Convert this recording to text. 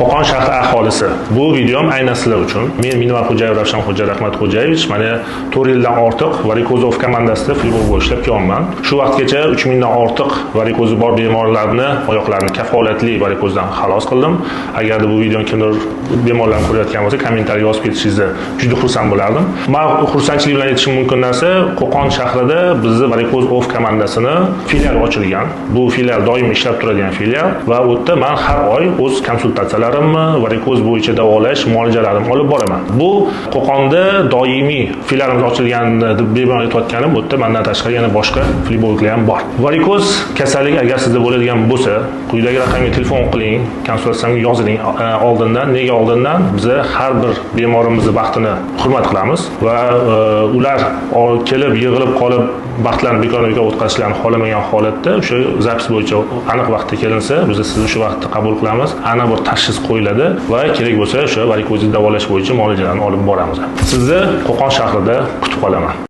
Qo'qon shahri aholisi. Bu videom aynan sizlar uchun. Men Minvalxo'jayev Ravshanxo'ja Rahmatxo'jayevich mana 4 yildan ortiq varikozov komandasida fliboloq ishlab kelyapman. Shu vaqtgacha 3000 dan ortiq varikozi bor bemorlarni oyoqlarini kafolatli varikozdan xalos qildim. Agarda bu videoni kimdir bemorlarni ko'rayotgan bo'lsa, kommentariy yozib ketishingizni juda xursand bo'lardim. Men xursandchilik bilan aytishim mumkin narsa, Qo'qon shahrida bizni varikozov komandasini filial ochilgan. Bu filial doim ishlab turadigan filial va u yerda men har oy o'z konsultatsiyalarimni, varikoz bo'yicha davolash muolajalarimni olib boraman. Bu Qo'qonda doimiy filialimiz ochilganini deb bemalol aytayotganim, bu yerda mendan tashqari yana boshqa fliboloqlar ham bor. Varikoz kasalligi agar sizda bo'ladigan bo'lsa, quyidagi raqamga telefon qiling, konsultatsiyaga yoziling. Nega oldindan biz har bir bemorimizni vaqtini hurmat qilamiz va ular kelib yig'ilib qolib vaqtlarni bekor-bekor o'tkazishlarini xohlamagan holatda o'sha zapis bo'yicha aniq vaqtda kelinsa, biz sizni shu vaqtda qabul qilamiz. Aniq bir tashxis qo'yiladi va kerak bo'lsa o'sha varikozni davolash bo'yicha muolajalarni olib boramiz. Sizni Qo'qon shahrida kutib qolaman.